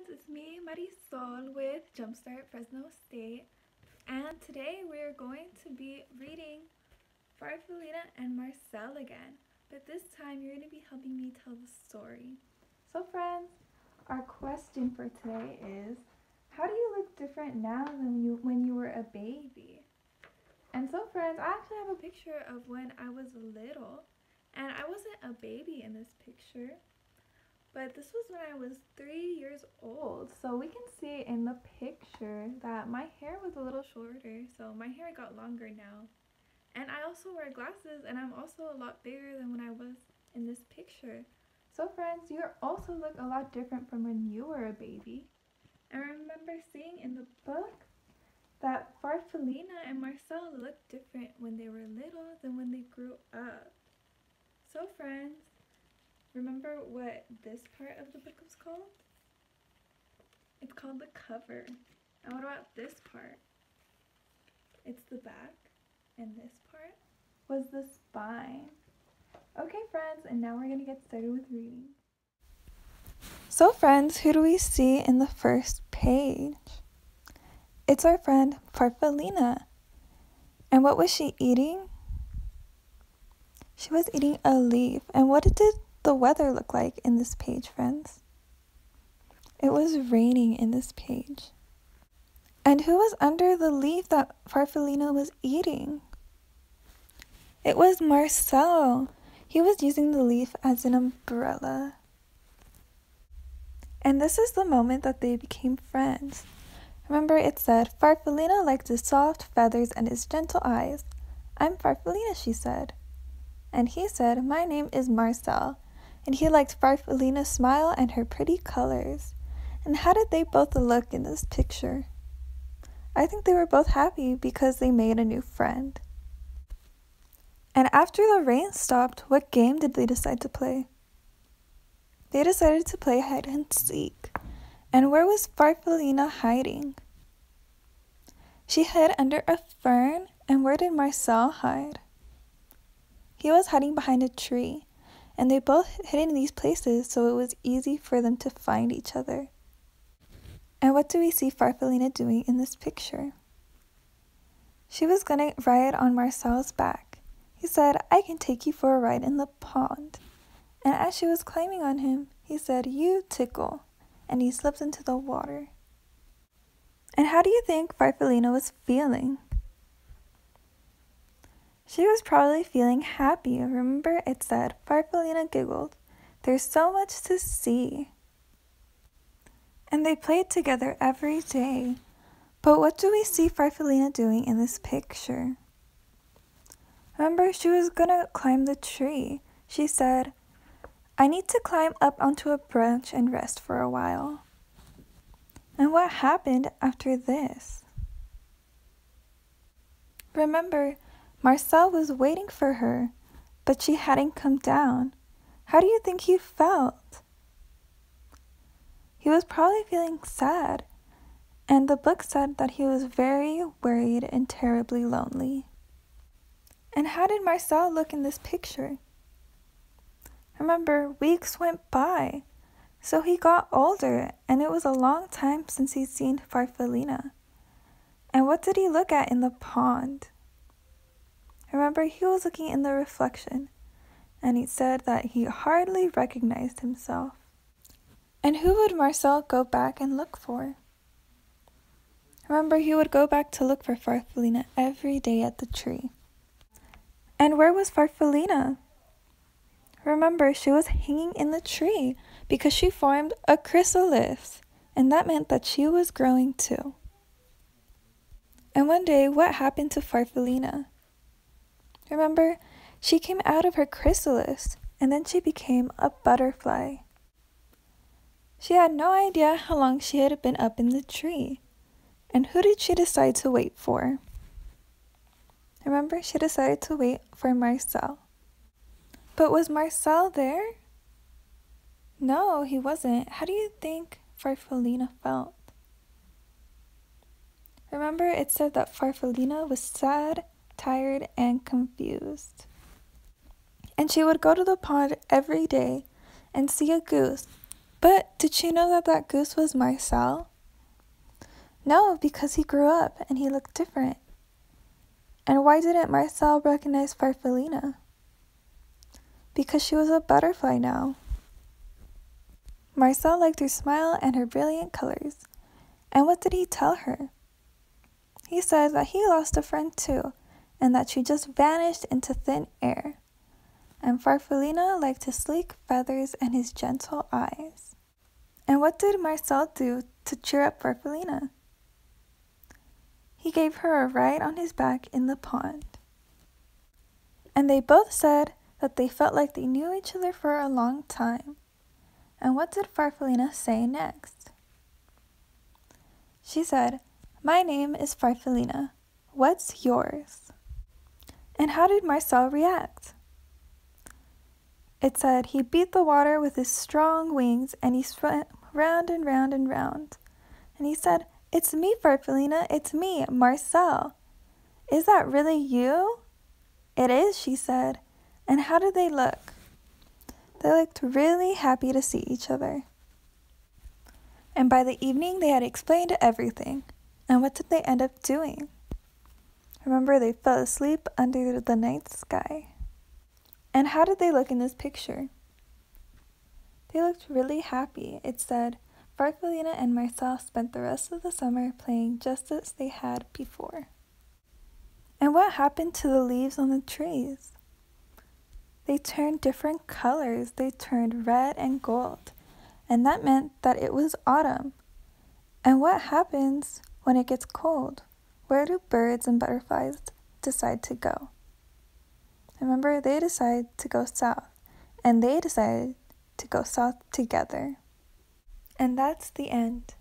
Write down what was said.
friends, it's me, Marcel, with Jumpstart Fresno State, and today we're going to be reading Farfallina and Marcel again, but this time you're going to be helping me tell the story. So friends, our question for today is, how do you look different now than when you were a baby? And so friends, I actually have a picture of when I was little, and I wasn't a baby in this picture. But this was when I was 3 years old, so we can see in the picture that my hair was a little shorter, so my hair got longer now. And I also wear glasses, and I'm also a lot bigger than when I was in this picture. So friends, you also look a lot different from when you were a baby. I remember seeing in the book that Farfallina and Marcel looked different when they were little than when they grew up. So friends, remember what this part of the book was called? It's called the cover. And what about this part? It's the back. And this part was the spine. Okay friends, and now we're going to get started with reading. So friends, who do we see in the first page? It's our friend Farfallina. And what was she eating? She was eating a leaf. And what did the weather look like in this page, friends? It was raining in this page. And who was under the leaf that Farfallina was eating? It was Marcel. He was using the leaf as an umbrella. And this is the moment that they became friends. Remember, it said, Farfallina liked his soft feathers and his gentle eyes. I'm Farfallina, she said. And he said, my name is Marcel. And he liked Farfallina's smile and her pretty colors. And how did they both look in this picture? I think they were both happy because they made a new friend. And after the rain stopped, what game did they decide to play? They decided to play hide and seek. And where was Farfallina hiding? She hid under a fern. And where did Marcel hide? He was hiding behind a tree. And they both hid in these places, so it was easy for them to find each other. And what do we see Farfallina doing in this picture? She was going to ride on Marcel's back. He said, I can take you for a ride in the pond. And as she was climbing on him, he said, you tickle. And he slipped into the water. And how do you think Farfallina was feeling? She was probably feeling happy. Remember, it said, Farfallina giggled. There's so much to see. And they played together every day. But what do we see Farfallina doing in this picture? Remember, she was going to climb the tree. She said, I need to climb up onto a branch and rest for a while. And what happened after this? Remember, Marcel was waiting for her, but she hadn't come down. How do you think he felt? He was probably feeling sad, and the book said that he was very worried and terribly lonely. And how did Marcel look in this picture? Remember, weeks went by, so he got older, and it was a long time since he'd seen Farfallina. And what did he look at in the pond? Remember, he was looking in the reflection, and he said that he hardly recognized himself. And who would Marcel go back and look for? Remember, he would go back to look for Farfallina every day at the tree. And where was Farfallina? Remember, she was hanging in the tree because she formed a chrysalis, and that meant that she was growing too. And one day, what happened to Farfallina? Remember, she came out of her chrysalis, and then she became a butterfly. She had no idea how long she had been up in the tree. And who did she decide to wait for? Remember, she decided to wait for Marcel. But was Marcel there? No, he wasn't. How do you think Farfallina felt? Remember, it said that Farfallina was sad, tired, and confused. And she would go to the pond every day and see a goose But did she know that that goose was Marcel? No, because he grew up and he looked different. And why didn't Marcel recognize Farfallina? Because she was a butterfly now. Marcel liked her smile and her brilliant colors. And what did he tell her? He said that he lost a friend too, and that she just vanished into thin air. And Farfallina liked his sleek feathers and his gentle eyes. And what did Marcel do to cheer up Farfallina? He gave her a ride on his back in the pond. And they both said that they felt like they knew each other for a long time. And what did Farfallina say next? She said, "My name is Farfallina. What's yours?" And how did Marcel react? It said he beat the water with his strong wings and he swam round and round and round. And he said, "It's me, Farfallina. It's me, Marcel. Is that really you?" "It is," she said. And how did they look? They looked really happy to see each other. And by the evening, they had explained everything. And what did they end up doing? Remember, they fell asleep under the night sky. And how did they look in this picture? They looked really happy. It said, Farfallina and Marcel spent the rest of the summer playing just as they had before. And what happened to the leaves on the trees? They turned different colors. They turned red and gold. And that meant that it was autumn. And what happens when it gets cold? Where do birds and butterflies decide to go? Remember, they decided to go south. And they decided to go south together. And that's the end.